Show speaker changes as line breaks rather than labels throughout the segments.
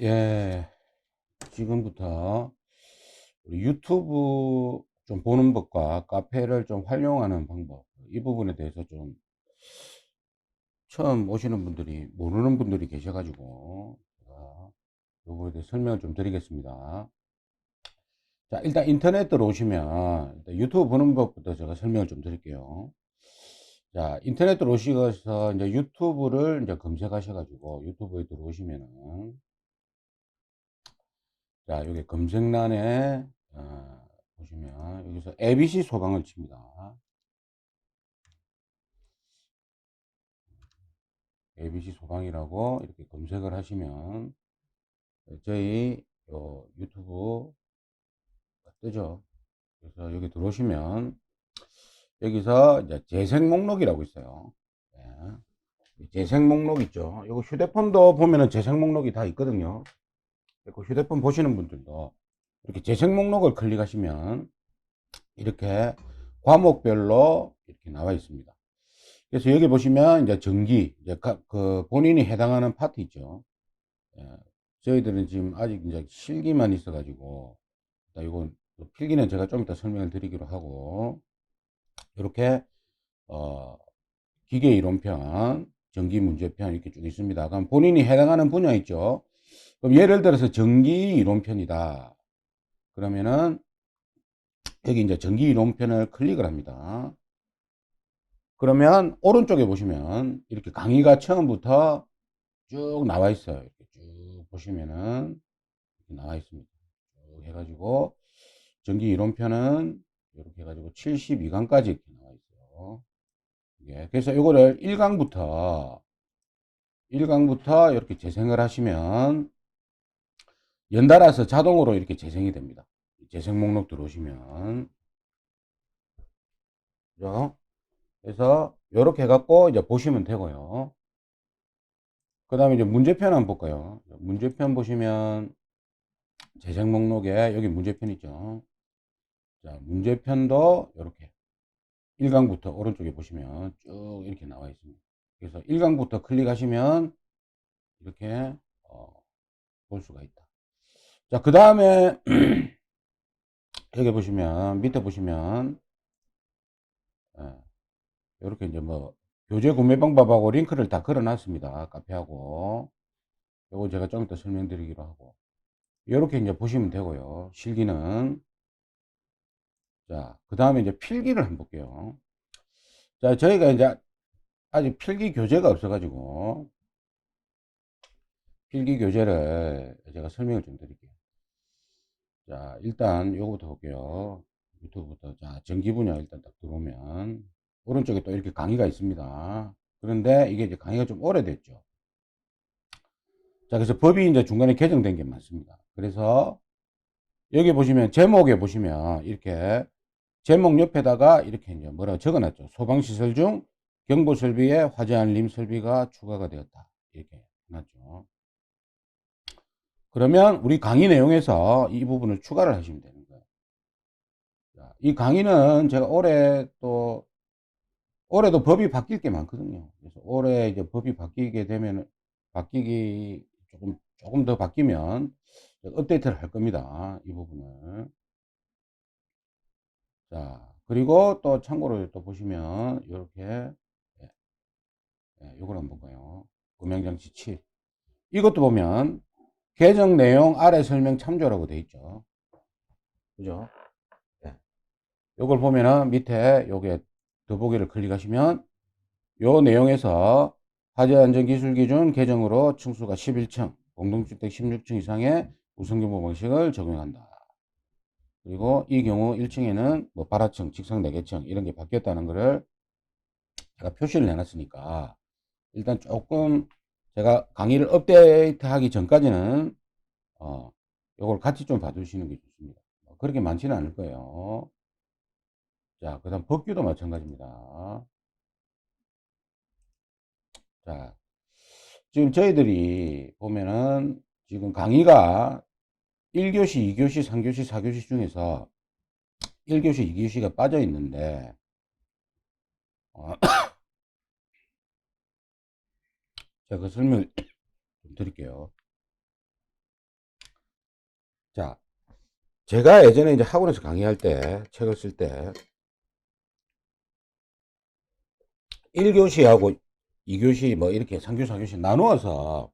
예, 지금부터 우리 유튜브 좀 보는 법과 카페를 좀 활용하는 방법, 이 부분에 대해서 좀 처음 오시는 분들이, 모르는 분들이 계셔가지고, 제가 요거에 대해 설명을 좀 드리겠습니다. 자, 일단 인터넷 들어오시면, 일단 유튜브 보는 법부터 제가 설명을 좀 드릴게요. 자, 인터넷 들어오셔서 이제 유튜브를 이제 검색하셔가지고, 유튜브에 들어오시면은, 자, 여기 검색란에 보시면 여기서 ABC 소방을 칩니다. ABC 소방이라고 이렇게 검색을 하시면 저희 요 유튜브가 뜨죠. 그래서 여기 들어오시면 여기서 이제 재생 목록이라고 있어요. 예. 재생 목록 있죠. 이거 휴대폰도 보면은 재생 목록이 다 있거든요. 그 휴대폰 보시는 분들도 이렇게 재생 목록을 클릭하시면 이렇게 과목별로 이렇게 나와 있습니다. 그래서 여기 보시면 이제 전기, 이제 그 본인이 해당하는 파트 있죠. 예, 저희들은 지금 아직 이제 실기만 있어가지고, 이건 필기는 제가 좀 이따 설명을 드리기로 하고, 이렇게, 어, 기계 이론편, 전기 문제편 이렇게 쭉 있습니다. 그럼 본인이 해당하는 분야 있죠. 그럼 예를 들어서 전기 이론편이다. 그러면은 여기 이제 전기 이론편을 클릭을 합니다. 그러면 오른쪽에 보시면 이렇게 강의가 처음부터 쭉 나와 있어요. 이렇게 쭉 보시면은 이렇게 나와 있습니다. 쭉 해가지고 전기 이론편은 이렇게 해가지고 72강까지 이렇게 나와 있어요. 예, 그래서 이거를 1강부터 이렇게 재생을 하시면 연달아서 자동으로 이렇게 재생이 됩니다. 재생 목록 들어오시면 그죠? 그래서 이렇게 해갖고 이제 보시면 되고요. 그 다음에 이제 문제편 한번 볼까요? 문제편 보시면 재생 목록에 여기 문제편 있죠. 자, 문제편도 이렇게 1강부터 오른쪽에 보시면 쭉 이렇게 나와 있습니다. 그래서 1강부터 클릭하시면 이렇게 볼 수가 있다. 자, 그 다음에 여기 보시면 밑에 보시면 이렇게 이제 뭐 교재 구매 방법하고 링크를 다 걸어 놨습니다. 카페하고 요거 제가 좀 이따 설명드리기로 하고 이렇게 이제 보시면 되고요. 실기는 자, 그 다음에 이제 필기를 한번 볼게요. 자, 저희가 이제 아직 필기 교재가 없어가지고 필기 교재를 제가 설명을 좀 드릴게요. 자, 일단 요거부터 볼게요. 유튜브부터. 자, 전기 분야 일단 딱 들어오면 오른쪽에 또 이렇게 강의가 있습니다. 그런데 이게 이제 강의가 좀 오래됐죠. 자, 그래서 법이 이제 중간에 개정된 게 많습니다. 그래서 여기 보시면 제목에 보시면 이렇게 제목 옆에다가 이렇게 이제 뭐라고 적어놨죠. 소방시설 중 경보 설비에 화재 알림 설비가 추가가 되었다. 이렇게 해놨죠. 그러면 우리 강의 내용에서 이 부분을 추가를 하시면 되는 거예요. 자, 이 강의는 제가 올해도 법이 바뀔 게 많거든요. 그래서 올해 이제 법이 바뀌게 되면, 조금 더 바뀌면 업데이트를 할 겁니다. 이 부분을. 자, 그리고 또 참고로 또 보시면, 이렇게, 요걸 한번 볼까요? 음향장치 7. 이것도 보면, 개정 내용 아래 설명 참조라고 돼 있죠. 그죠? 예. 요걸 보면은 밑에 요게 더보기를 클릭하시면 요 내용에서 화재안전기술기준 개정으로 층수가 11층, 공동주택 16층 이상의 우선경보 방식을 적용한다. 그리고 이 경우 1층에는 뭐 발화층, 직선 4개층 이런 게 바뀌었다는 것을 제가 표시를 해놨으니까 일단 조금 제가 강의를 업데이트하기 전까지는 요걸 같이 좀 봐주시는 게 좋습니다. 그렇게 많지는 않을 거예요. 자, 그 다음 법규도 마찬가지입니다. 자, 지금 저희들이 보면은 지금 강의가 1교시, 2교시, 3교시, 4교시 중에서 1교시, 2교시가 빠져 있는데, 제가 그 설명을 좀 드릴게요. 자, 제가 예전에 이제 학원에서 강의할 때, 책을 쓸 때, 1교시하고 2교시 뭐 이렇게 3교시, 4교시 나누어서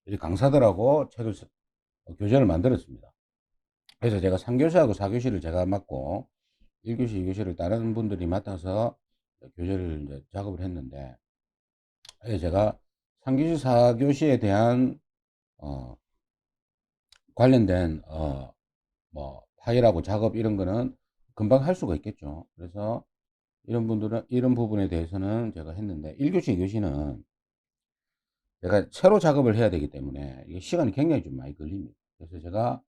이 강사들하고 교재를 만들었습니다. 그래서 제가 3교시하고 4교시를 제가 맡고 1교시, 2교시를 다른 분들이 맡아서 교재를 이제 작업을 했는데, 제가 3교시, 4교시에 대한 관련된 뭐 파일하고 작업 이런 거는 금방 할 수가 있겠죠. 그래서 이런 부분에 대해서는 제가 했는데, 1교시, 2교시는 제가 새로 작업을 해야 되기 때문에 이게 시간이 굉장히 좀 많이 걸립니다. 그래서 제가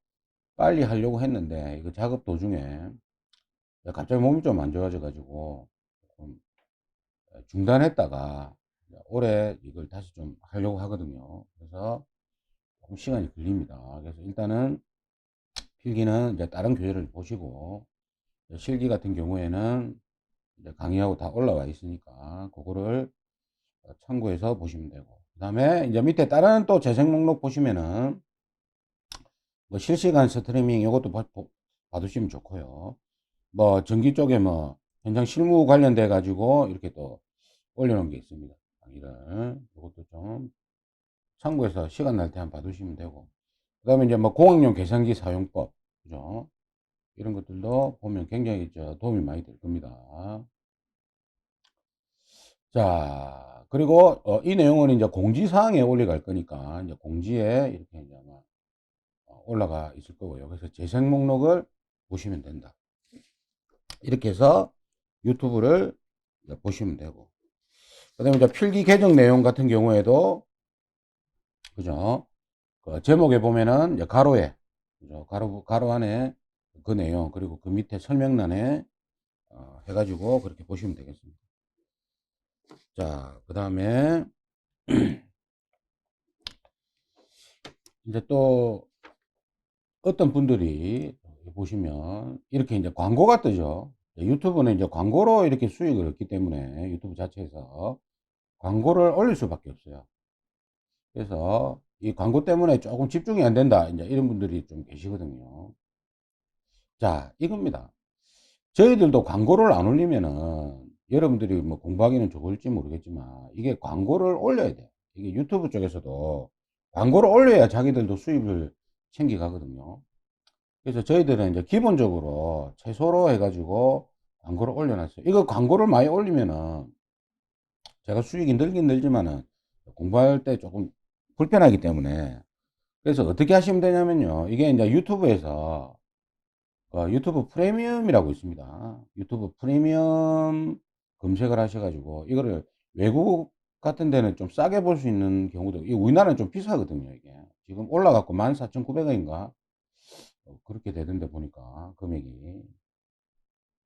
빨리 하려고 했는데, 이거 작업 도중에 갑자기 몸이 좀 안 좋아져 가지고 중단했다가 올해 이걸 다시 좀 하려고 하거든요. 그래서 조금 시간이 걸립니다. 그래서 일단은 필기는 이제 다른 교재를 보시고, 실기 같은 경우에는 이제 강의하고 다 올라와 있으니까 그거를 참고해서 보시면 되고, 그 다음에 이제 밑에 다른 또 재생 목록 보시면은 뭐 실시간 스트리밍 이것도 봐두시면 좋고요. 뭐 전기 쪽에 뭐 현장 실무 관련돼 가지고 이렇게 또 올려놓은 게 있습니다. 강의를 이것도 좀 참고해서 시간 날 때 한번 봐두시면 되고, 그 다음에 이제 뭐 공학용 계산기 사용법, 그죠? 이런 것들도 보면 굉장히 도움이 많이 될 겁니다. 자, 그리고 이 내용은 이제 공지사항에 올라갈 거니까 이제 공지에 이렇게 이제 아마 올라가 있을 거고요. 그래서 재생 목록을 보시면 된다. 이렇게 해서 유튜브를 보시면 되고, 그다음에 이제 필기 개정 내용 같은 경우에도, 그죠? 그 제목에 보면은 이제 가로에, 그죠? 가로 안에 그 내용, 그리고 그 밑에 설명란에 해가지고 그렇게 보시면 되겠습니다. 자, 그 다음에 이제 또 어떤 분들이 보시면 이렇게 이제 광고가 뜨죠. 유튜브는 이제 광고로 이렇게 수익을 얻기 때문에 유튜브 자체에서 광고를 올릴 수밖에 없어요. 그래서 이 광고 때문에 조금 집중이 안 된다, 이제 이런 분들이 좀 계시거든요. 자, 이겁니다. 저희들도 광고를 안 올리면은 여러분들이 뭐 공부하기는 좋을지 모르겠지만 이게 광고를 올려야 돼요. 이게 유튜브 쪽에서도 광고를 올려야 자기들도 수입을 챙겨가거든요. 그래서 저희들은 이제 기본적으로 최소로 해가지고 광고를 올려놨어요. 이거 광고를 많이 올리면은 제가 수익이 늘긴 늘지만은 공부할 때 조금 불편하기 때문에, 그래서 어떻게 하시면 되냐면요. 이게 이제 유튜브에서 유튜브 프리미엄이라고 있습니다. 유튜브 프리미엄 검색을 하셔가지고 이거를 외국 같은 데는 좀 싸게 볼 수 있는 경우도, 이 우리나라는 좀 비싸거든요. 이게 지금 올라갔고 14,900원인가 그렇게 되던데, 보니까 금액이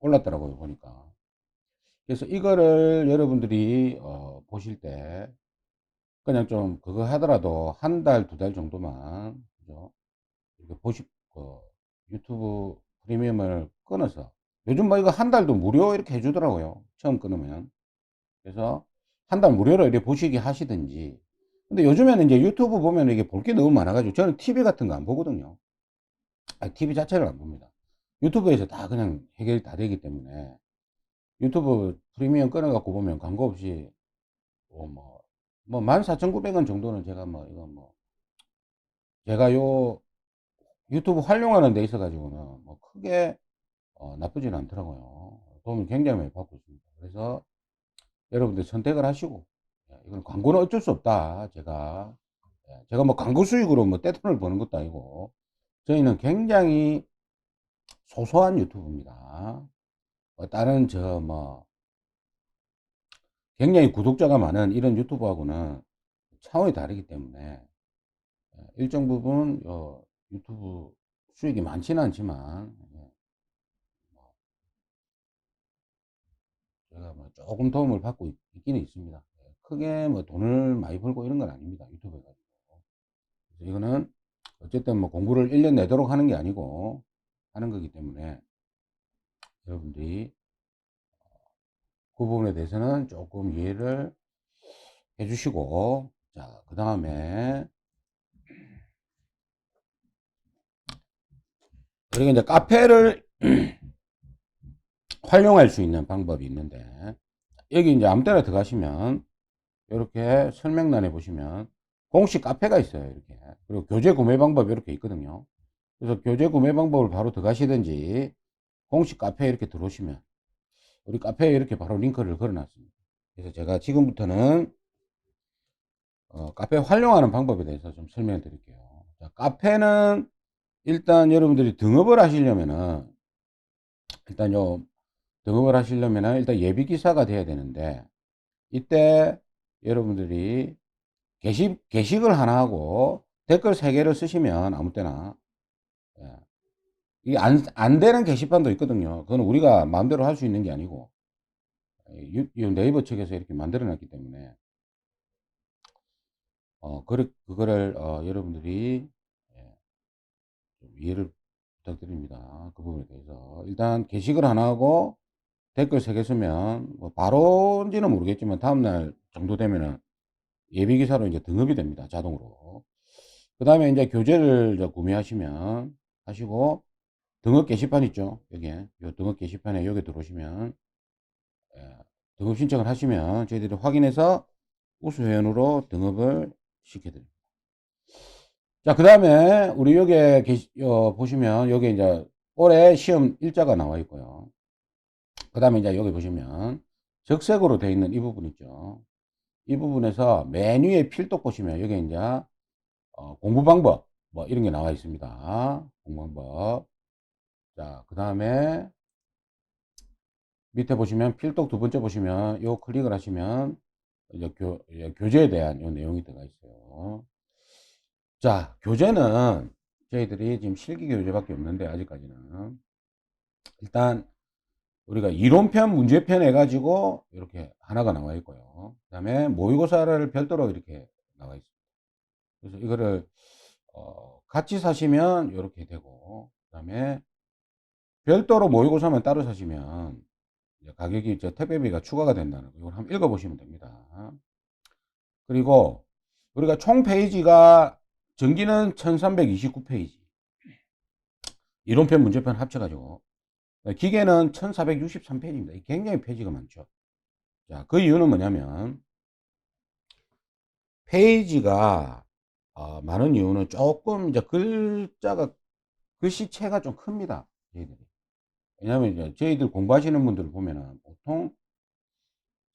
올랐더라고요, 보니까. 그래서 이거를 여러분들이 보실 때 그냥 좀 그거 하더라도 한 달, 두 달 정도만, 그죠? 이렇게 유튜브 프리미엄을 끊어서, 요즘 뭐 이거 한 달도 무료 이렇게 해주더라고요. 처음 끊으면. 그래서 한 달 무료로 이렇게 보시게 하시든지. 근데 요즘에는 이제 유튜브 보면 이게 볼 게 너무 많아가지고 저는 TV 같은 거 안 보거든요. TV 자체를 안 봅니다. 유튜브에서 다 그냥 해결이 다 되기 때문에 유튜브 프리미엄 끊어갖고 보면 광고 없이 뭐 14,900원 정도는 제가 뭐 이거 뭐 제가 요 유튜브 활용하는 데 있어 가지고는 뭐 크게 나쁘진 않더라고요. 도움을 굉장히 많이 받고 있습니다. 그래서 여러분들 선택을 하시고, 이건 광고는 어쩔 수 없다. 제가 뭐 광고 수익으로 뭐 떼돈을 버는 것도 아니고, 저희는 굉장히 소소한 유튜브입니다. 다른 굉장히 구독자가 많은 이런 유튜브하고는 차원이 다르기 때문에 일정 부분 유튜브 수익이 많지는 않지만, 제가 뭐 조금 도움을 받고 있기는 있습니다. 크게 뭐 돈을 많이 벌고 이런 건 아닙니다. 유튜브에 가지고. 그래서 이거는 어쨌든 뭐 공부를 1년 내도록 하는 게 아니고 하는 거기 때문에 여러분들이 그 부분에 대해서는 조금 이해를 해 주시고, 자, 그 다음에 그리고 이제 카페를 활용할 수 있는 방법이 있는데, 여기 이제 아무 때나 들어가시면, 이렇게 설명란에 보시면, 공식 카페가 있어요, 이렇게. 그리고 교재 구매 방법이 이렇게 있거든요. 그래서 교재 구매 방법을 바로 들어가시든지, 공식 카페에 이렇게 들어오시면, 우리 카페에 이렇게 바로 링크를 걸어 놨습니다. 그래서 제가 지금부터는, 카페 활용하는 방법에 대해서 좀 설명해 드릴게요. 자, 카페는 일단 여러분들이 등업을 하시려면은, 일단 등업을 하시려면은 일단 예비 기사가 돼야 되는데, 이때 여러분들이 게시글 하나 하고 댓글 3개를 쓰시면 아무 때나, 예, 이게 안 되는 게시판도 있거든요. 그건 우리가 마음대로 할 수 있는 게 아니고, 네이버 측에서 이렇게 만들어 놨기 때문에, 그거를, 여러분들이, 예, 좀 이해를 부탁드립니다. 그 부분에 대해서. 일단 게시글 하나 하고 댓글 3개 쓰면, 뭐 바로인지는 모르겠지만 다음날 정도 되면은 예비기사로 이제 등급이 됩니다. 자동으로. 그 다음에 이제 교재를 이제 구매하시면, 하시고, 등급 게시판 있죠? 여기에. 요 등급 게시판에 여기 들어오시면, 예, 등급 신청을 하시면 저희들이 확인해서 우수 회원으로 등급을 시켜드립니다. 자, 그 다음에 우리 여기에 보시면 여기 이제 올해 시험 일자가 나와 있고요. 그 다음에 이제 여기 보시면 적색으로 되어 있는 이 부분 있죠. 이 부분에서 메뉴에 필독 보시면 여기 이제 공부 방법 뭐 이런 게 나와 있습니다. 공부 방법. 자, 그 다음에 밑에 보시면 필독 두 번째 보시면 요 클릭을 하시면 이제 교재에 대한 요 내용이 들어가 있어요. 자, 교재는 저희들이 지금 실기 교재밖에 없는데 아직까지는 일단 우리가 이론편 문제편 해가지고 이렇게 하나가 나와 있고요. 그 다음에 모의고사를 별도로 이렇게 나와 있습니다. 그래서 이거를 같이 사시면 이렇게 되고, 그 다음에 별도로 모의고사만 따로 사시면 가격이 택배비가 추가가 된다는 거, 이걸 한번 읽어보시면 됩니다. 그리고 우리가 총 페이지가 전기는 1329페이지, 이론편 문제편 합쳐가지고, 기계는 1463페이지입니다. 굉장히 페이지가 많죠. 자, 그 이유는 뭐냐면 페이지가 많은 이유는 조금 이제 글씨체가 좀 큽니다. 저희들이. 왜냐하면 이제 저희들 공부하시는 분들을 보면은 보통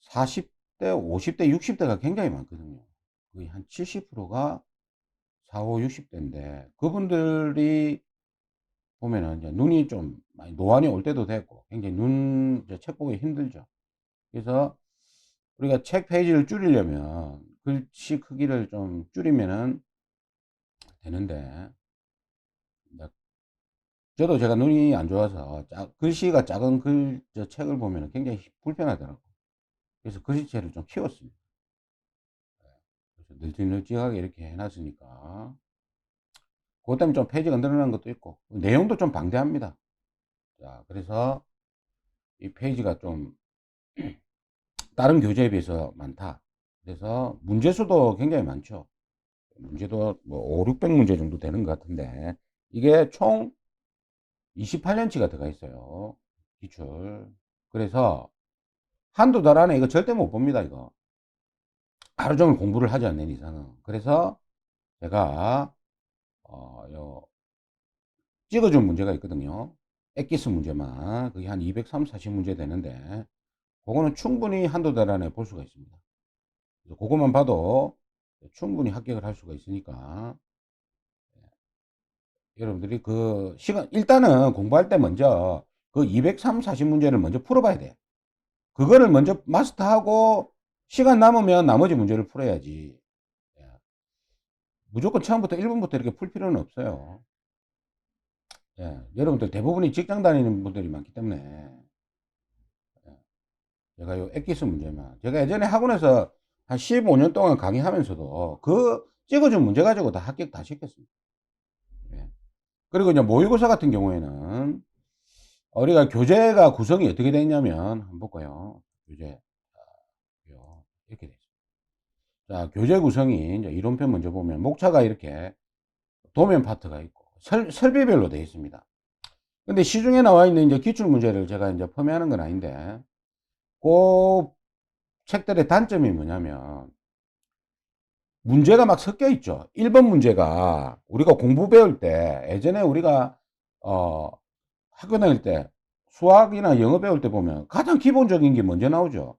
40대, 50대, 60대가 굉장히 많거든요. 거의 한 70%가 40, 60대인데 그분들이 보면은 이제 눈이 좀 많이 노안이 올 때도 됐고 굉장히 책 보기 힘들죠. 그래서 우리가 책 페이지를 줄이려면 글씨 크기를 좀 줄이면은 되는데, 저도 제가 눈이 안 좋아서 글씨가 작은 책을 보면 굉장히 불편하더라고요. 그래서 글씨체를 좀 키웠습니다. 그래서 널찍널찍하게 이렇게 해놨으니까 그것 때문에 좀 페이지가 늘어난 것도 있고 내용도 좀 방대합니다. 자, 그래서 이 페이지가 좀 다른 교재에 비해서 많다. 그래서 문제수도 굉장히 많죠. 문제도 뭐 5, 600문제 정도 되는 것 같은데 이게 총 28년치가 들어가 있어요. 기출. 그래서 한두 달 안에 이거 절대 못 봅니다, 이거. 하루 종일 공부를 하지 않는 이상은. 그래서 제가, 찍어준 문제가 있거든요. 엑기스 문제만. 그게 한 230, 40문제 되는데, 그거는 충분히 한두 달 안에 볼 수가 있습니다. 그것만 봐도 충분히 합격을 할 수가 있으니까, 여러분들이 일단은 공부할 때 먼저 그 230, 40문제를 먼저 풀어봐야 돼. 그거를 먼저 마스터하고 시간 남으면 나머지 문제를 풀어야지. 예. 무조건 처음부터 1번부터 이렇게 풀 필요는 없어요. 예. 여러분들 대부분이 직장 다니는 분들이 많기 때문에 예. 제가 요 엑기스 문제만 제가 예전에 학원에서 한 15년 동안 강의하면서도 그 찍어준 문제 가지고 다 합격 다 시켰습니다. 예. 그리고 이제 모의고사 같은 경우에는 우리가 교재가 구성이 어떻게 되어 있냐면 한번 볼까요? 교재 이렇게 되어 있습니다. 자, 교재 구성이 이제 이론편 먼저 보면 목차가 이렇게 도면 파트가 있고 설비별로 되어 있습니다. 근데 시중에 나와 있는 이제 기출 문제를 제가 이제 펌웨하는 건 아닌데, 그 책들의 단점이 뭐냐면, 문제가 막 섞여 있죠. 1번 문제가 우리가 공부 배울 때, 예전에 우리가, 어, 학교 다닐 때, 수학이나 영어 배울 때 보면 가장 기본적인 게 먼저 나오죠.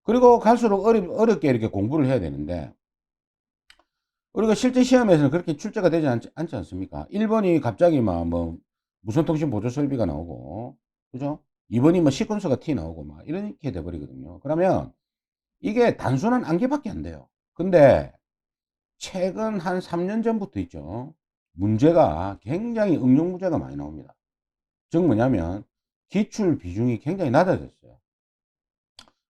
그리고 갈수록 어렵게 이렇게 공부를 해야 되는데, 우리가 실제 시험에서는 그렇게 출제가 되지 않지 않습니까? 1번이 갑자기 막 뭐 무선통신 보조 설비가 나오고, 그죠? 2번이 뭐 시퀀서가 T 나오고 막 이렇게 돼버리거든요. 그러면 이게 단순한 암기밖에 안 돼요. 근데 최근 한 3년 전부터 있죠. 문제가 굉장히 응용 문제가 많이 나옵니다. 즉 뭐냐면 기출 비중이 굉장히 낮아졌어요.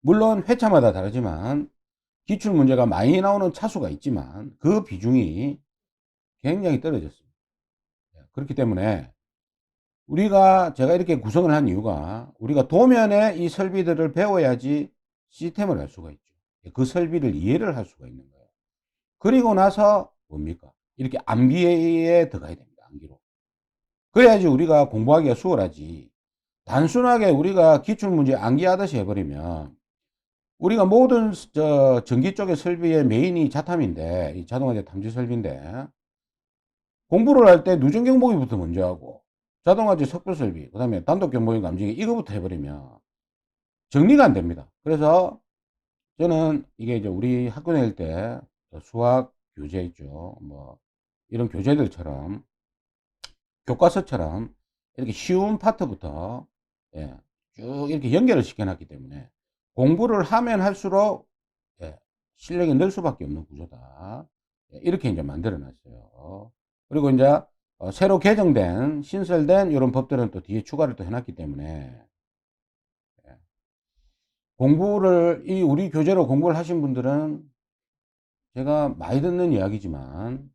물론 회차마다 다르지만 기출 문제가 많이 나오는 차수가 있지만 그 비중이 굉장히 떨어졌습니다. 그렇기 때문에 제가 이렇게 구성을 한 이유가 우리가 도면에 이 설비들을 배워야지 시스템을 할 수가 있죠. 그 설비를 이해를 할 수가 있는 거예요. 그리고 나서 뭡니까? 이렇게 암기에 들어가야 됩니다. 암기로. 그래야지 우리가 공부하기가 수월하지. 단순하게 우리가 기출문제 암기하듯이 해버리면 우리가 모든 전기 쪽의 설비의 메인이 자탐인데, 이 자동화제 탐지 설비인데, 공부를 할 때 누전경보기부터 먼저 하고, 자동화제 석표 설비, 그 다음에 단독경보기 감지기, 이거부터 해버리면 정리가 안 됩니다. 그래서 저는 이게 이제 우리 학교 다닐 때 수학 교재 있죠. 뭐, 이런 교재들처럼, 교과서처럼 이렇게 쉬운 파트부터, 예, 쭉 이렇게 연결을 시켜놨기 때문에 공부를 하면 할수록 예, 실력이 늘 수밖에 없는 구조다. 예, 이렇게 이제 만들어 놨어요. 그리고 이제 새로 개정된 신설된 이런 법들은 또 뒤에 추가를 또 해놨기 때문에 예, 이 우리 교재로 공부를 하신 분들은 제가 많이 듣는 이야기지만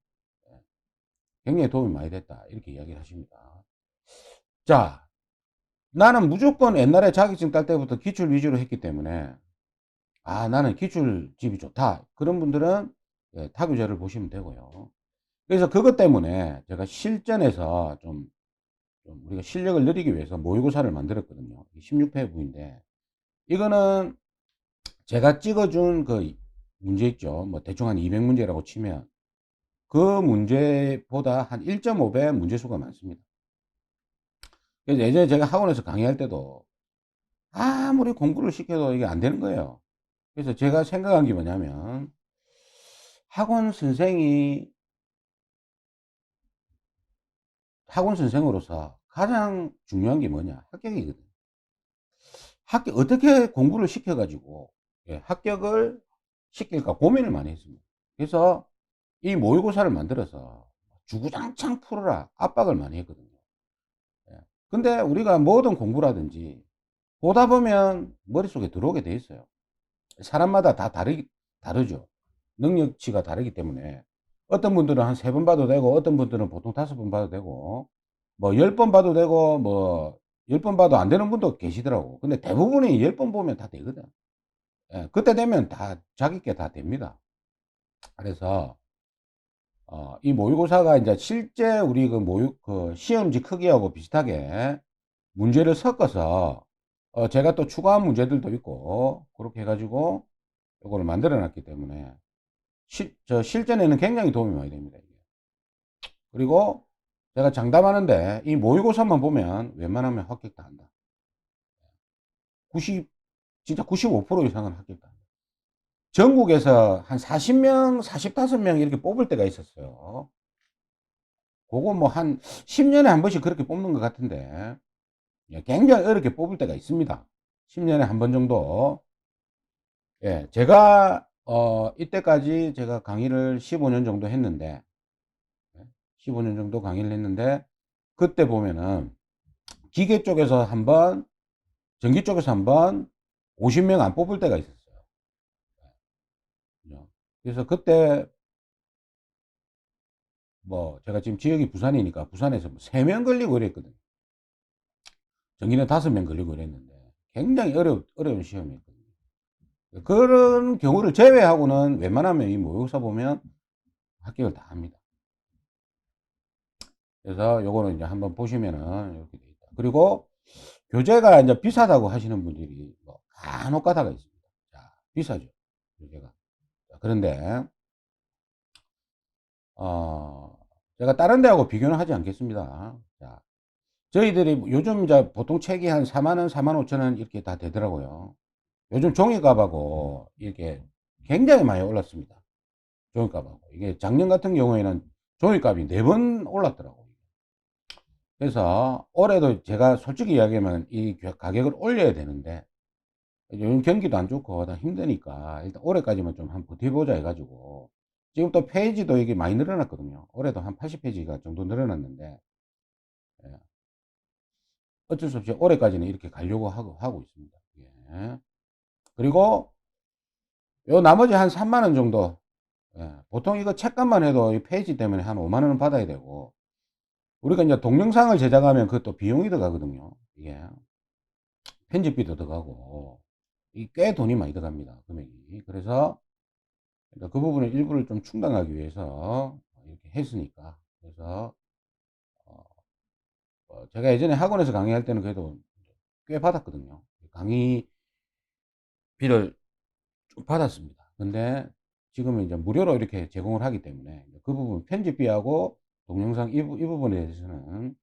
예, 굉장히 도움이 많이 됐다 이렇게 이야기를 하십니다. 자, 나는 무조건 옛날에 자격증 딸 때부터 기출 위주로 했기 때문에 나는 기출집이 좋다 그런 분들은 예, 타교재를 보시면 되고요. 그래서 그것 때문에 제가 실전에서 좀 우리가 실력을 늘리기 위해서 모의고사를 만들었거든요. 16회부인데 이거는 제가 찍어준 그 문제 있죠. 뭐 대충 한 200문제라고 치면 그 문제보다 한 1.5배 문제수가 많습니다. 그래서 예전에 제가 학원에서 강의할 때도 아무리 공부를 시켜도 이게 안 되는 거예요. 그래서 제가 생각한 게 뭐냐면 학원 선생이 학원 선생으로서 가장 중요한 게 뭐냐? 합격이거든. 어떻게 공부를 시켜가지고 예, 합격을 시킬까 고민을 많이 했습니다. 그래서 이 모의고사를 만들어서 주구장창 풀어라 압박을 많이 했거든요. 예. 근데 우리가 모든 공부라든지 보다 보면 머릿속에 들어오게 돼 있어요. 사람마다 다 다르죠. 능력치가 다르기 때문에 어떤 분들은 한 3번 봐도 되고 어떤 분들은 보통 5번 봐도 되고 뭐 10번 봐도 되고 뭐 10번 봐도 안 되는 분도 계시더라고. 근데 대부분이 10번 보면 다 되거든. 예, 그때 되면 다 자기 게 다 됩니다. 그래서 이 모의고사가 이제 실제 우리 그 시험지 크기하고 비슷하게 문제를 섞어서 제가 또 추가한 문제들도 있고 그렇게 해가지고 이거를 만들어 놨기 때문에 실전에는 굉장히 도움이 많이 됩니다. 이게. 그리고 제가 장담하는데 이 모의고사만 보면 웬만하면 합격 다 한다. 90, 진짜 95% 이상은 합격 다 한다. 전국에서 한 40명, 45명 이렇게 뽑을 때가 있었어요. 그거 뭐 한 10년에 한 번씩 그렇게 뽑는 것 같은데 예, 굉장히 어렵게 뽑을 때가 있습니다. 10년에 한 번 정도. 예, 제가 이때까지 제가 강의를 15년 정도 했는데 15년 정도 강의를 했는데 그때 보면은 기계 쪽에서 한 번, 전기 쪽에서 한 번 50명 안 뽑을 때가 있었어요. 그래서 그때 뭐 제가 지금 지역이 부산이니까 부산에서 뭐 3명 걸리고 그랬거든요. 전기는 5명 걸리고 그랬는데 굉장히 어려운 시험이었거든요. 그런 경우를 제외하고는 웬만하면 이 모의고사 보면 합격을 다 합니다. 그래서 요거는 이제 한번 보시면은 이렇게 돼 있다. 그리고 교재가 이제 비싸다고 하시는 분들이 뭐 간혹 가다가 있습니다. 자, 비싸죠. 교재가. 자, 그런데, 제가 다른 데하고 비교는 하지 않겠습니다. 자, 저희들이 요즘 이제 보통 책이 한 4만원, 4만 5천원 이렇게 다 되더라고요. 요즘 종이값하고 이렇게 굉장히 많이 올랐습니다. 종이값하고. 이게 작년 같은 경우에는 종이값이 4번 올랐더라고요. 그래서 올해도 제가 솔직히 이야기하면 이 가격을 올려야 되는데 요즘 경기도 안 좋고 다 힘드니까 일단 올해까지만 좀 한번 버텨보자 해가지고 지금 또 페이지도 이게 많이 늘어났거든요. 올해도 한 80페이지가 정도 늘어났는데 예. 어쩔 수 없이 올해까지는 이렇게 가려고 하고 있습니다. 예. 그리고 요 나머지 한 3만원 정도 예. 보통 이거 책값만 해도 이 페이지 때문에 한 5만원은 받아야 되고 우리가 이제 동영상을 제작하면 그것도 비용이 들어가거든요. 이게 편집비도 들어가고 꽤 돈이 많이 들어갑니다. 금액이. 그래서 그 부분을 일부를 좀 충당하기 위해서 이렇게 했으니까. 그래서 제가 예전에 학원에서 강의할 때는 그래도 꽤 받았거든요. 강의비를 좀 받았습니다. 근데 지금은 이제 무료로 이렇게 제공을 하기 때문에 그 부분 편집비하고 동영상 이 부분에 대해서는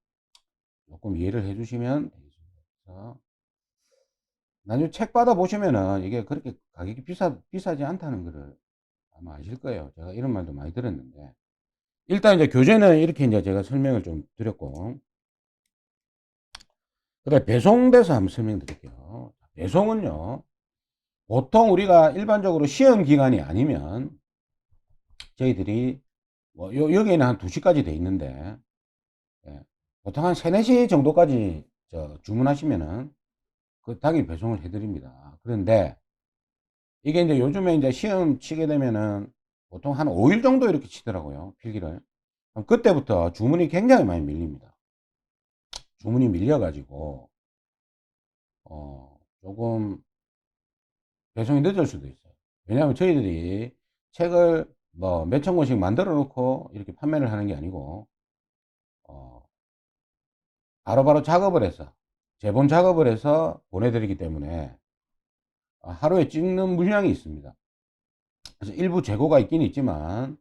조금 이해를 해 주시면 되겠습니다. 그래서 나중에 책 받아 보시면은 이게 그렇게 가격이 비싸지 않다는 것을 아마 아실 거예요. 제가 이런 말도 많이 들었는데 일단 이제 교재는 이렇게 이제 제가 설명을 좀 드렸고 그다음에 배송돼서 한번 설명드릴게요. 배송은요 보통 우리가 일반적으로 시험 기간이 아니면 저희들이 뭐 여기에는 한 2시까지 돼 있는데 예, 보통 한 3, 4시 정도까지 주문하시면은 그 당일 배송을 해드립니다. 그런데 이게 이제 요즘에 이제 시험 치게 되면은 보통 한 5일 정도 이렇게 치더라고요. 필기를. 그때부터 주문이 굉장히 많이 밀립니다. 주문이 밀려가지고, 조금 배송이 늦을 수도 있어요. 왜냐하면 저희들이 책을 뭐 몇천 권씩 만들어 놓고 이렇게 판매를 하는 게 아니고, 어, 바로바로 작업을 해서, 재본 작업을 해서 보내드리기 때문에 하루에 찍는 물량이 있습니다. 그래서 일부 재고가 있긴 있지만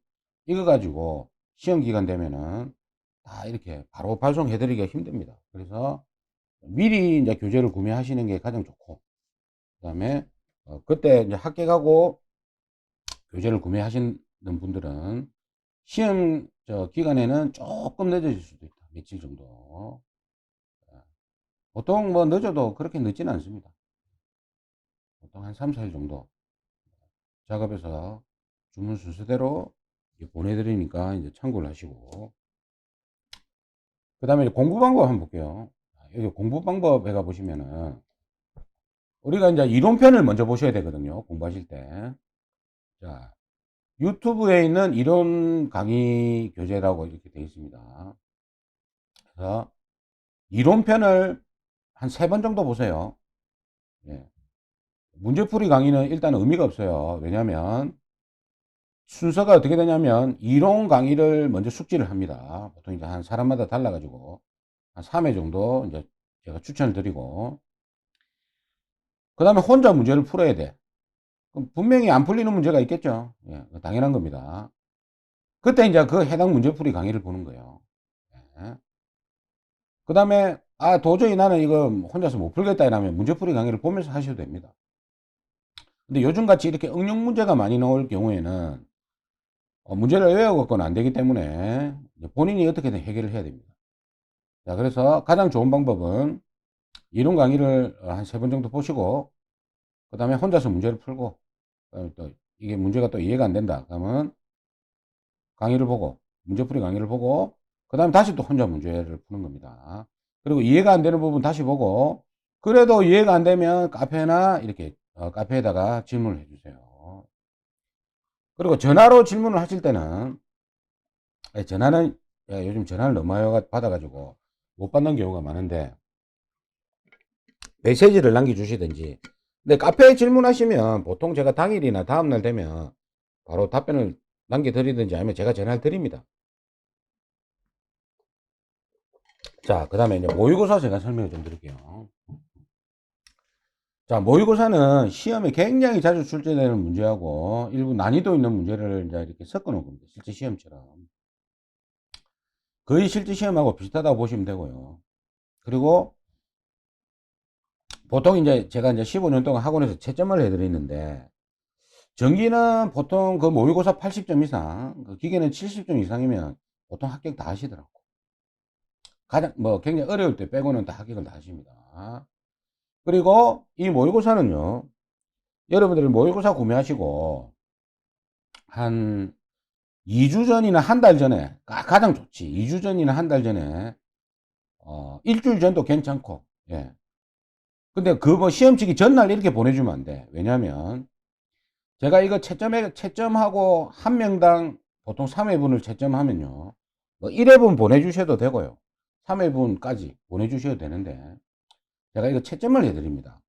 이거 가지고 시험 기간 되면은 다 이렇게 바로 발송해 드리기가 힘듭니다. 그래서 미리 이제 교재를 구매하시는 게 가장 좋고 그다음에 그때 이제 합격하고 교재를 구매하시는 분들은 시험 기간에는 조금 늦어질 수도 있다. 며칠 정도. 보통 뭐 늦어도 그렇게 늦지는 않습니다. 보통 한 3, 4일 정도 작업해서 주문 순서대로 보내드리니까 이제 참고를 하시고 그 다음에 공부 방법 한번 볼게요. 여기 공부 방법 해가 보시면은 우리가 이제 이론편을 먼저 보셔야 되거든요. 공부하실 때. 자, 유튜브에 있는 이론 강의 교재라고 이렇게 되어 있습니다. 그래서 이론편을 한 3번 정도 보세요. 예. 문제풀이 강의는 일단 의미가 없어요. 왜냐하면 순서가 어떻게 되냐면 이론 강의를 먼저 숙지를 합니다. 보통 이제 한 사람마다 달라가지고 한 3회 정도 이제 제가 추천을 드리고 그 다음에 혼자 문제를 풀어야 돼. 그럼 분명히 안 풀리는 문제가 있겠죠. 예, 당연한 겁니다. 그때 이제 그 해당 문제풀이 강의를 보는 거예요. 예. 그 다음에 도저히 나는 이거 혼자서 못 풀겠다 이러면 문제풀이 강의를 보면서 하셔도 됩니다. 근데 요즘같이 이렇게 응용 문제가 많이 나올 경우에는 문제를 외워갖고는 안 되기 때문에 본인이 어떻게든 해결을 해야 됩니다. 자, 그래서 가장 좋은 방법은 이론 강의를 한 3번 정도 보시고 그 다음에 혼자서 문제를 풀고 또 이게 문제가 또 이해가 안 된다 그러면 강의를 보고 문제풀이 강의를 보고 그 다음에 다시 또 혼자 문제를 푸는 겁니다. 그리고 이해가 안 되는 부분 다시 보고 그래도 이해가 안 되면 카페나 이렇게 카페에다가 질문을 해주세요. 그리고 전화로 질문을 하실 때는 전화는 요즘 전화를 너무 많이 받아가지고 못 받는 경우가 많은데 메시지를 남겨주시든지 근데 카페에 질문하시면 보통 제가 당일이나 다음날 되면 바로 답변을 남겨드리든지 아니면 제가 전화를 드립니다. 자, 그 다음에 이제 모의고사 제가 설명을 좀 드릴게요. 자, 모의고사는 시험에 굉장히 자주 출제되는 문제하고 일부 난이도 있는 문제를 이제 이렇게 섞어 놓은 겁니다. 실제 시험처럼. 거의 실제 시험하고 비슷하다고 보시면 되고요. 그리고 보통 이제 제가 이제 15년 동안 학원에서 채점을 해드리는데, 전기는 보통 그 모의고사 80점 이상, 그 기계는 70점 이상이면 보통 합격 다 하시더라고. 가장 뭐 굉장히 어려울 때 빼고는 다 합격을 다 하십니다. 그리고 이 모의고사는요, 여러분들이 모의고사 구매하시고 한 2주 전이나 한 달 전에, 가장 좋지. 2주 전이나 한 달 전에, 일주일 전도 괜찮고, 예. 근데 그 뭐 시험 치기 전날 이렇게 보내주면 안 돼. 왜냐면 제가 이거 채점하고 한 명당 보통 3회분을 채점하면요, 뭐 1회분 보내주셔도 되고요, 3회분까지 보내주셔도 되는데, 제가 이거 채점을 해드립니다.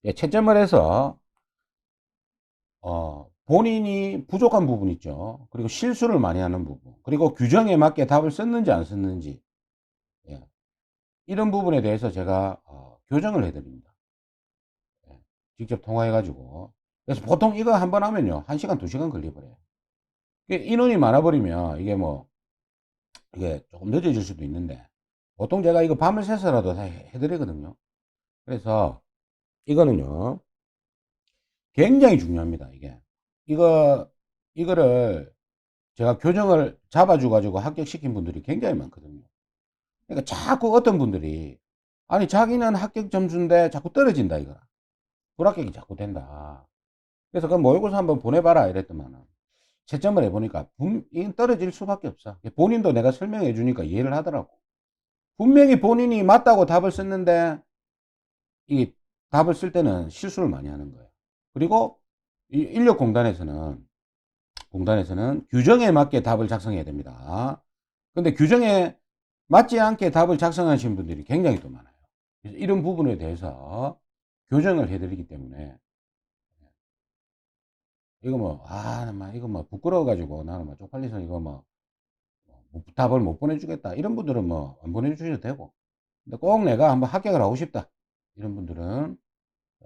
예, 채점을 해서 본인이 부족한 부분 있죠. 그리고 실수를 많이 하는 부분, 그리고 규정에 맞게 답을 썼는지 안 썼는지, 예, 이런 부분에 대해서 제가 교정을 해드립니다. 예, 직접 통화해가지고. 그래서 보통 이거 한번 하면요, 1시간 2시간 걸려버려요. 인원이 많아버리면 이게 뭐 이게 조금 늦어질 수도 있는데, 보통 제가 이거 밤을 새서라도 다 해드리거든요. 그래서 이거는요, 굉장히 중요합니다. 이거를 제가 교정을 잡아줘 가지고 합격시킨 분들이 굉장히 많거든요. 그러니까 자꾸 어떤 분들이, 아니 자기는 합격 점수인데 자꾸 떨어진다 이거라, 불합격이 자꾸 된다. 그래서 그 모의고사 한번 보내봐라 이랬더만은, 채점을 해보니까 이건 떨어질 수밖에 없어. 본인도 내가 설명해 주니까 이해를 하더라고. 분명히 본인이 맞다고 답을 썼는데 이 답을 쓸 때는 실수를 많이 하는 거예요. 그리고 이 인력공단에서는 규정에 맞게 답을 작성해야 됩니다. 근데 규정에 맞지 않게 답을 작성하신 분들이 굉장히 또 많아요. 그래서 이런 부분에 대해서 교정을 해드리기 때문에, 이거 뭐, 이거 뭐 부끄러워가지고 나는 뭐 쪽팔려서 이거 뭐 답을 못 보내주겠다, 이런 분들은 뭐 안 보내주셔도 되고, 근데 꼭 내가 한번 합격을 하고 싶다, 이런 분들은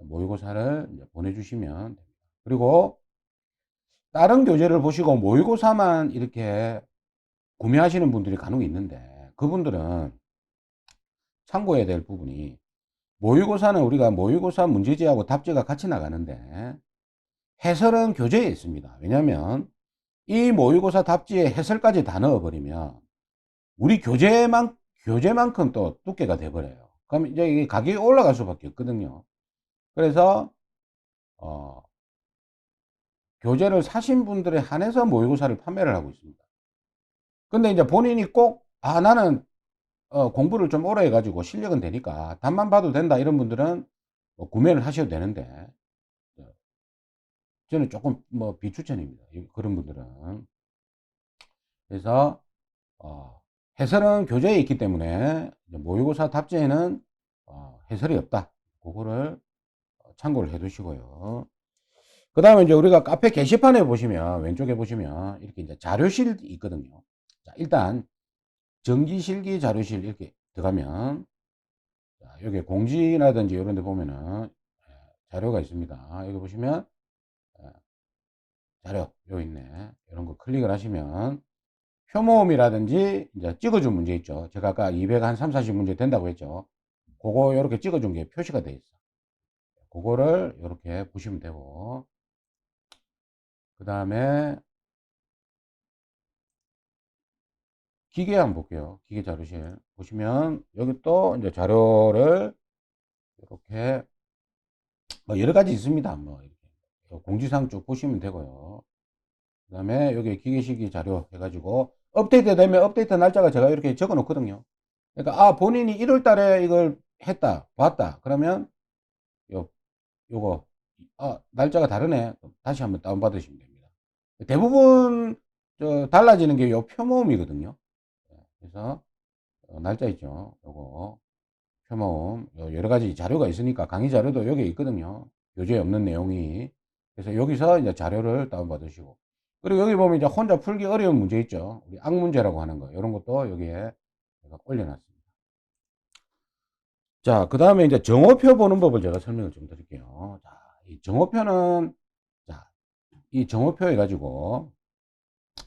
모의고사를 이제 보내주시면 됩니다. 그리고 다른 교재를 보시고 모의고사만 이렇게 구매하시는 분들이 간혹 있는데, 그분들은 참고해야 될 부분이, 모의고사는 우리가 모의고사 문제지하고 답지가 같이 나가는데 해설은 교재에 있습니다. 왜냐하면 이 모의고사 답지에 해설까지 다 넣어버리면 우리 교재만큼 또 두께가 돼버려요. 그럼 이제 이게 가격이 올라갈 수밖에 없거든요. 그래서 어, 교재를 사신 분들에 한해서 모의고사를 판매를 하고 있습니다. 근데 이제 본인이 꼭, 나는 공부를 좀 오래 해가지고 실력은 되니까 답만 봐도 된다, 이런 분들은 뭐 구매를 하셔도 되는데, 저는 조금 뭐 비추천입니다, 그런 분들은. 그래서 해설은 교재에 있기 때문에 모의고사 답지에는 해설이 없다. 그거를 참고를 해 두시고요. 그 다음에 이제 우리가 카페 게시판에 보시면, 왼쪽에 보시면 이렇게 이제 자료실이 있거든요. 자, 일단 전기실기 자료실 이렇게 들어가면, 자, 여기 공지라든지 이런 데 보면은 자료가 있습니다. 여기 보시면 자료 여기 있네. 이런 거 클릭을 하시면 표모음이라든지 이제 찍어준 문제 있죠. 제가 아까 200한 3, 40문제 된다고 했죠. 그거 이렇게 찍어준 게 표시가 돼 있어. 그거를 이렇게 보시면 되고, 그 다음에 기계 한번 볼게요. 기계 자료실 보시면 여기 또 이제 자료를 이렇게 뭐 여러 가지 있습니다. 뭐 이렇게 공지사항 쭉 보시면 되고요. 그 다음에 여기 기계식이 자료 해가지고 업데이트 되면 업데이트 날짜가 제가 이렇게 적어 놓거든요. 그러니까 본인이 1월 달에 이걸 했다 봤다 그러면 요 요거 날짜가 다르네, 다시 한번 다운 받으시면 됩니다. 대부분 달라지는 게 요 표모음이거든요. 그래서 날짜 있죠, 요거 표모음, 여러 가지 자료가 있으니까 강의 자료도 여기 있거든요. 교재에 없는 내용이. 그래서 여기서 이제 자료를 다운 받으시고, 그리고 여기 보면 이제 혼자 풀기 어려운 문제 있죠. 우리 악문제라고 하는 거, 이런 것도 여기에 제가 올려놨습니다. 자, 그 다음에 이제 정오표 보는 법을 제가 설명을 좀 드릴게요. 자, 이 정오표는, 자, 이 정오표 해가지고,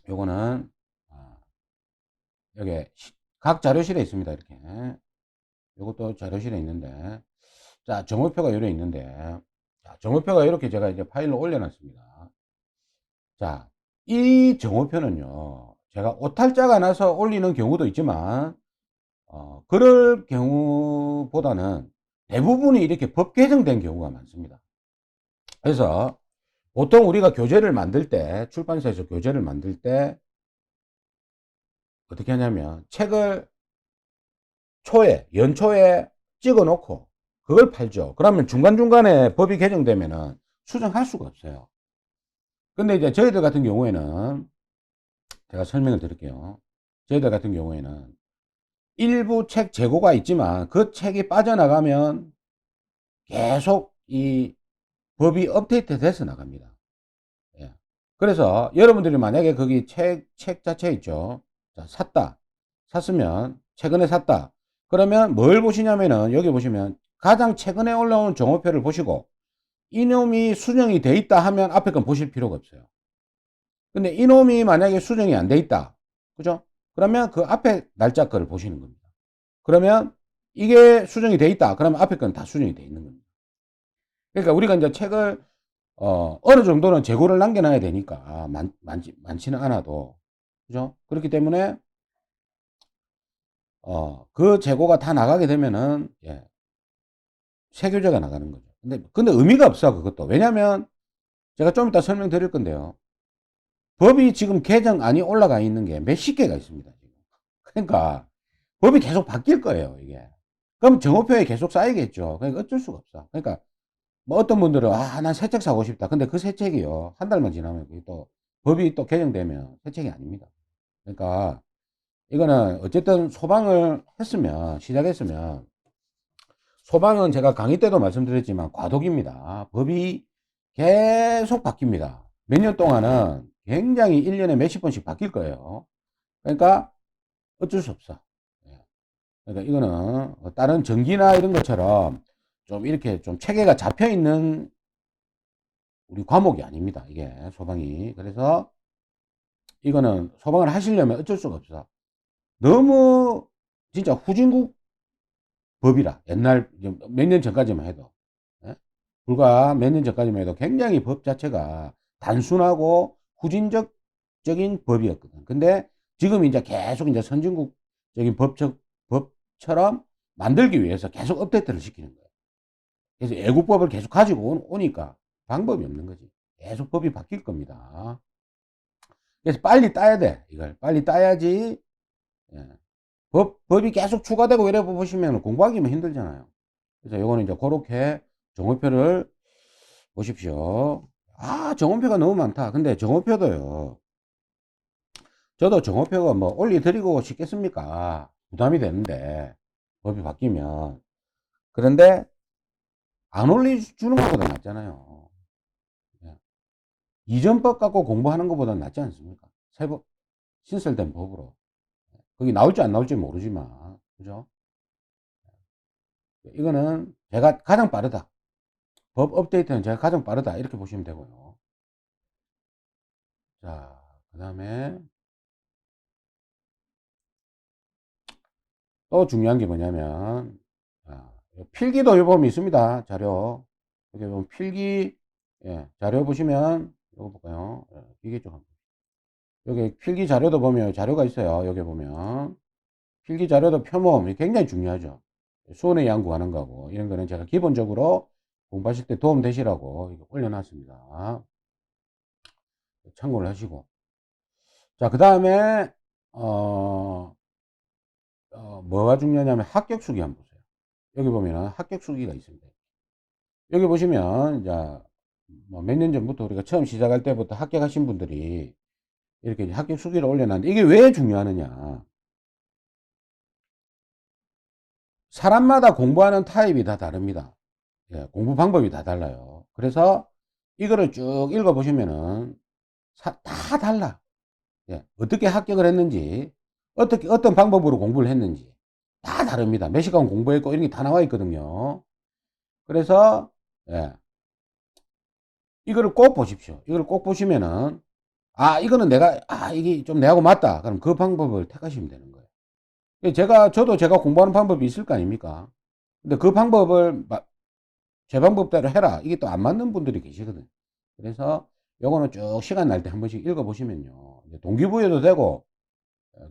요거는, 아, 여기 각 자료실에 있습니다. 이렇게. 요것도 자료실에 있는데, 자, 정오표가 요래 있는데, 자, 정오표가 이렇게 제가 이제 파일로 올려놨습니다. 자, 이 정오표는요, 제가 오탈자가 나서 올리는 경우도 있지만, 그럴 경우보다는 대부분이 이렇게 법 개정된 경우가 많습니다. 그래서 보통 우리가 교재를 만들 때, 출판사에서 교재를 만들 때 어떻게 하냐면 책을 연초에 찍어 놓고 그걸 팔죠. 그러면 중간중간에 법이 개정되면은 수정할 수가 없어요. 근데 이제 저희들 같은 경우에는 제가 설명을 드릴게요. 저희들 같은 경우에는 일부 책 재고가 있지만 그 책이 빠져나가면 계속 이 법이 업데이트 돼서 나갑니다. 예. 그래서 여러분들이 만약에 거기 책 자체 있죠. 자, 샀으면, 최근에 샀다. 그러면 뭘 보시냐면은, 여기 보시면 가장 최근에 올라온 정오표를 보시고, 이놈이 수정이 돼 있다 하면 앞에 건 보실 필요가 없어요. 근데 이놈이 만약에 수정이 안 돼 있다. 그죠? 그러면 그 앞에 날짜 거를 보시는 겁니다. 그러면 이게 수정이 돼 있다. 그러면 앞에 건 다 수정이 돼 있는 겁니다. 그러니까 우리가 이제 책을 어느 정도는 재고를 남겨놔야 되니까 많지는 않아도 그죠? 그렇기 때문에 그 재고가 다 나가게 되면은 예, 새 교재가 나가는 거죠. 근데 의미가 없어 그것도. 왜냐면 제가 좀 이따 설명드릴 건데요. 법이 지금 개정안이 올라가 있는 게 몇십 개가 있습니다. 지금. 그러니까 법이 계속 바뀔 거예요 이게. 그럼 정오표에 계속 쌓이겠죠. 그러니까 어쩔 수가 없어. 그러니까 뭐 어떤 분들은 난 새 책 사고 싶다. 근데 그 새 책이요 한 달만 지나면 그게 또 법이 또 개정되면 새 책이 아닙니다. 그러니까 이거는 어쨌든 소방을 했으면 시작했으면 소방은 제가 강의 때도 말씀드렸지만 과도기입니다. 법이 계속 바뀝니다. 몇 년 동안은 굉장히 1년에 몇십 번씩 바뀔 거예요. 그러니까 어쩔 수 없어. 예. 그러니까 이거는 다른 전기나 이런 것처럼 좀 이렇게 좀 체계가 잡혀 있는 우리 과목이 아닙니다. 이게 소방이. 그래서 이거는 소방을 하시려면 어쩔 수가 없어. 너무 진짜 후진국 법이라 옛날 몇 년 전까지만 해도 예? 불과 몇 년 전까지만 해도 굉장히 법 자체가 단순하고 후진적인 법이었거든. 근데 지금 이제 계속 이제 선진국적인 법처럼 만들기 위해서 계속 업데이트를 시키는 거예요. 그래서 애국법을 계속 가지고 오니까 방법이 없는 거지. 계속 법이 바뀔 겁니다. 그래서 빨리 따야 돼. 이걸 빨리 따야지. 예. 법이 계속 추가되고 이래 보시면 공부하기만 힘들잖아요. 그래서 요거는 이제 그렇게 정오표를 보십시오. 정오표가 너무 많다. 근데 정오표도요. 저도 정오표가 뭐 올려드리고 싶겠습니까? 부담이 되는데 법이 바뀌면. 그런데 안 올려주는 것보다 낫잖아요. 예. 이전 법 갖고 공부하는 것보다 낫지 않습니까? 새법 신설된 법으로. 거기 나올지 안 나올지 모르지만 그죠? 이거는 제가 가장 빠르다. 법 업데이트는 제가 가장 빠르다. 이렇게 보시면 되고요. 자, 그 다음에 또 중요한 게 뭐냐면, 필기도 요 보면 있습니다. 자료. 여기 보면 필기, 예, 자료 보시면, 이거 볼까요? 예, 이게 좀, 여기 필기 자료도 보면 자료가 있어요. 여기 보면. 필기 자료도 표본, 굉장히 중요하죠. 수온의 양 구하는 거고, 이런 거는 제가 기본적으로 공부하실 때 도움 되시라고 올려놨습니다. 참고를 하시고. 자, 그 다음에, 뭐가 중요하냐면 합격 수기 한번 보세요. 여기 보면 합격 수기가 있습니다. 여기 보시면, 이제, 뭐 몇 년 전부터 우리가 처음 시작할 때부터 합격하신 분들이 이렇게 합격 수기를 올려놨는데 이게 왜 중요하느냐. 사람마다 공부하는 타입이 다 다릅니다. 예, 공부 방법이 다 달라요. 그래서 이거를 쭉 읽어보시면은 다 달라. 예, 어떻게 합격을 했는지, 어떤 방법으로 공부를 했는지. 다 다릅니다. 몇 시간 공부했고 이런 게 다 나와 있거든요. 그래서 예, 이거를 꼭 보십시오. 이걸 꼭 보시면은 이거는 이게 좀 내하고 맞다. 그럼 그 방법을 택하시면 되는 거예요. 저도 제가 공부하는 방법이 있을 거 아닙니까? 근데 그 방법을 제 방법대로 해라. 이게 또 안 맞는 분들이 계시거든요. 그래서 요거는 쭉 시간 날 때 한 번씩 읽어보시면요. 동기부여도 되고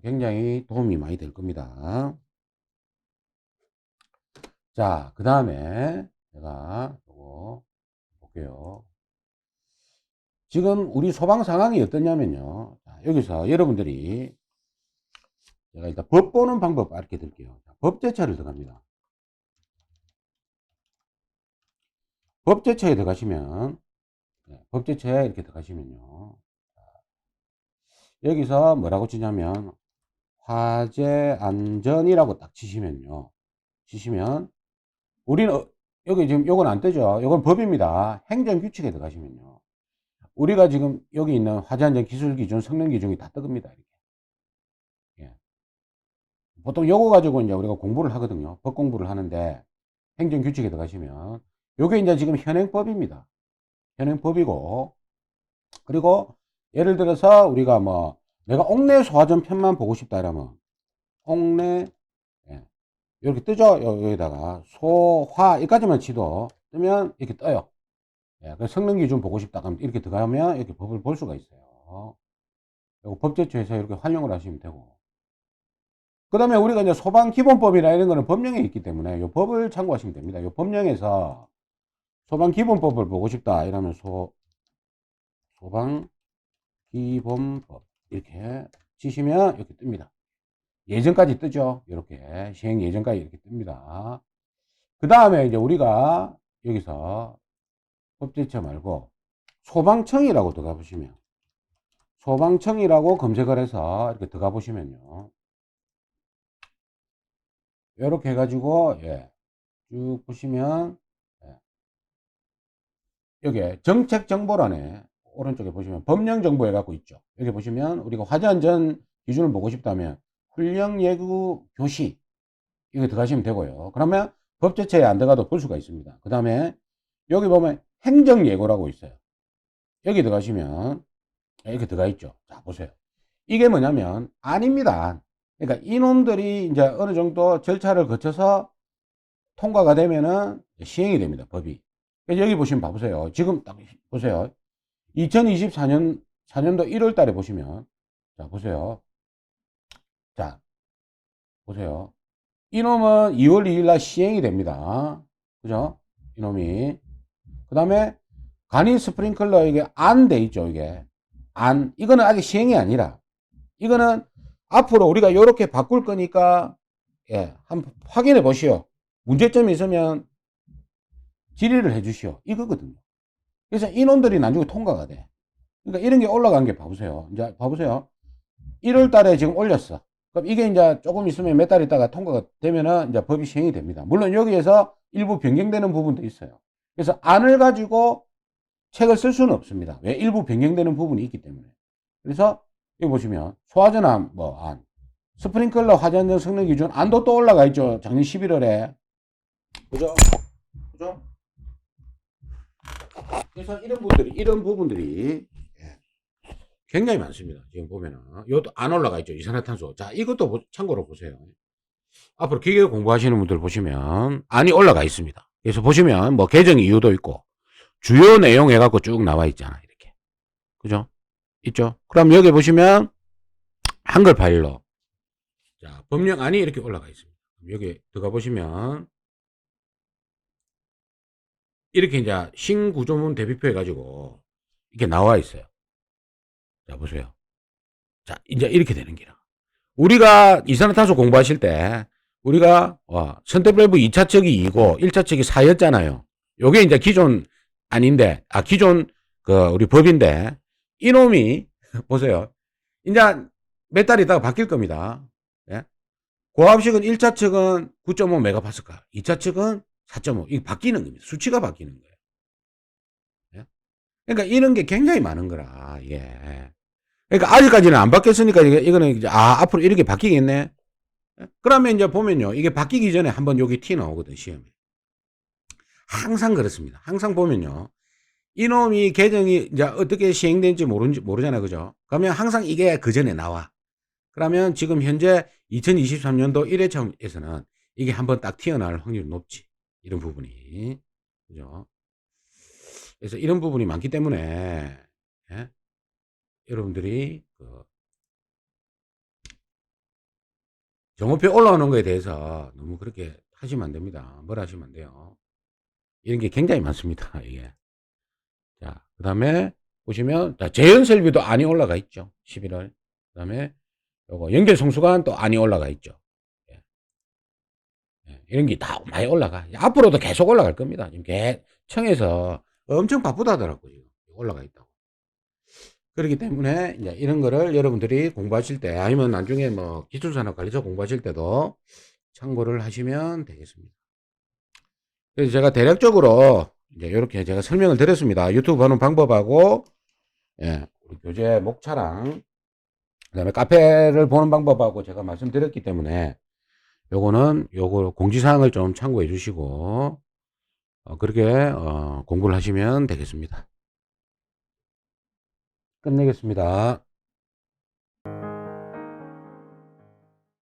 굉장히 도움이 많이 될 겁니다. 자, 그 다음에 제가 요거 볼게요. 지금 우리 소방 상황이 어떠냐면요. 자, 여기서 여러분들이 제가 일단 법 보는 방법 알게 드릴게요. 법제처를 들어갑니다. 법제처에 들어가시면 법제처에 이렇게 들어가시면요. 여기서 뭐라고 치냐면 화재 안전이라고 딱 치시면요. 우리는 여기 지금 요건 안 뜨죠. 요건 법입니다. 행정규칙에 들어가시면요. 우리가 지금 여기 있는 화재 안전 기술 기준, 성능 기준이 다 뜨겁니다. 이렇게. 예. 보통 요거 가지고 이제 우리가 공부를 하거든요. 법 공부를 하는데 행정규칙에 들어가시면 요게 이제 지금 현행법입니다. 현행법이고, 그리고 예를 들어서 우리가 뭐 내가 옥내 소화전 편만 보고 싶다 이러면 옥내 이렇게 뜨죠. 여기다가 소화 여기까지만 치도 뜨면 이렇게 떠요. 그 성능 기준 보고 싶다 하면 이렇게 들어가면 이렇게 법을 볼 수가 있어요. 법제처에서 이렇게 활용을 하시면 되고, 그 다음에 우리가 이제 소방기본법이나 이런 거는 법령에 있기 때문에 이 법을 참고하시면 됩니다. 이 법령에서 소방기본법을 보고 싶다 이러면 소방기본법 이렇게 치시면 이렇게 뜹니다. 예전까지 뜨죠. 이렇게 시행 예전까지 이렇게 뜹니다. 그 다음에 이제 우리가 여기서 법제처 말고 소방청이라고 들어가 보시면, 소방청이라고 검색을 해서 이렇게 들어가 보시면요. 이렇게 해가지고 쭉 보시면 여기 정책정보란에 오른쪽에 보시면 법령정보 해갖고 있죠. 여기 보시면 우리가 화재안전 기준을 보고 싶다면 훈령예고 교시 이거 들어가시면 되고요. 그러면 법제처에 안 들어가도 볼 수가 있습니다. 그 다음에 여기 보면 행정예고라고 있어요. 여기 들어가시면 이렇게 들어가 있죠. 자, 보세요. 이게 뭐냐면 아닙니다. 그러니까 이놈들이 이제 어느 정도 절차를 거쳐서 통과가 되면은 시행이 됩니다. 법이. 그래서 여기 보시면 봐보세요. 지금 딱 보세요. 2024년도 1월 달에 보시면, 자, 보세요. 자, 보세요. 이놈은 2월 2일 날 시행이 됩니다. 그죠? 이놈이. 그 다음에 간이 스프링클러 이게 안 돼 있죠. 이게. 이거는 아직 시행이 아니라. 이거는 앞으로 우리가 이렇게 바꿀 거니까, 한번 확인해 보시오. 문제점이 있으면 질의를 해 주시오. 이거거든요. 그래서 이놈들이 나중에 통과가 돼. 그러니까 이런 게 올라간 게 봐보세요. 이제 봐보세요. 1월 달에 지금 올렸어. 그럼 이게 이제 조금 있으면 몇 달 있다가 통과가 되면은 이제 법이 시행이 됩니다. 물론 여기에서 일부 변경되는 부분도 있어요. 그래서 안을 가지고 책을 쓸 수는 없습니다. 왜? 일부 변경되는 부분이 있기 때문에. 그래서 여기 보시면 소화전안 스프링클러 화재안전 성능 기준 안도 또 올라가 있죠. 작년 11월에. 그죠? 그죠? 그래서 이런 부분들이 굉장히 많습니다. 지금 보면은 이것도 안 올라가 있죠. 이산화탄소. 자, 이것도 참고로 보세요. 앞으로 기계 공부하시는 분들 보시면 안이 올라가 있습니다. 그래서 보시면 뭐 개정 이유도 있고 주요 내용 해갖고 쭉 나와 있잖아. 이렇게. 그죠? 있죠? 그럼 여기 보시면 한글 파일로 자, 법령안이 이렇게 올라가 있습니다. 여기 들어가 보시면 이렇게 이제 신구조문 대비표 해가지고 이렇게 나와 있어요. 자, 보세요. 자, 이제 이렇게 되는 기라. 우리가 이산화탄소 공부하실 때 우리가 선택밸브 2차측이 2고 1차측이 4였잖아요. 요게 이제 기존 아닌데 기존 우리 법인데 이놈이 보세요. 이제 몇 달 있다가 바뀔 겁니다. 예? 고압식은 1차측은 9.5 메가파스칼, 2차측은 4.5. 이게 바뀌는 겁니다. 수치가 바뀌는 거예요. 예? 그러니까 이런 게 굉장히 많은 거라. 예. 그러니까 아직까지는 안 바뀌었으니까 이거는 이제 앞으로 이렇게 바뀌겠네. 그러면 이제 보면요. 이게 바뀌기 전에 한번 여기 T 나오거든, 시험에. 항상 그렇습니다. 항상 보면요. 이놈이 계정이 이제 어떻게 시행된지 모르잖아요. 그죠? 그러면 항상 이게 그 전에 나와. 그러면 지금 현재 2023년도 1회차에서는 이게 한번 딱 튀어나올 확률이 높지. 이런 부분이. 그죠? 그래서 이런 부분이 많기 때문에, 예? 여러분들이 그 정오표 올라오는 거에 대해서 너무 그렇게 하시면 안 됩니다. 뭘 하시면 안 돼요. 이런 게 굉장히 많습니다. 이게. 자, 그 다음에 보시면, 자, 재연설비도 안이 올라가 있죠. 11월. 그 다음에 요거 연결 성수관 또 안이 올라가 있죠. 예. 예, 이런 게 다 많이 올라가. 앞으로도 계속 올라갈 겁니다. 지금 청에서 엄청 바쁘다 하더라고요. 올라가 있다고. 그렇기 때문에 이제 이런 거를 여러분들이 공부하실 때 아니면 나중에 뭐 기술산업관리사 공부하실 때도 참고를 하시면 되겠습니다. 그래서 제가 대략적으로 이제 이렇게 제가 설명을 드렸습니다. 유튜브 보는 방법하고, 예, 우리 교재 목차랑 그다음에 카페를 보는 방법하고 제가 말씀드렸기 때문에 요거 공지사항을 좀 참고해 주시고 그렇게 공부를 하시면 되겠습니다. 끝내겠습니다.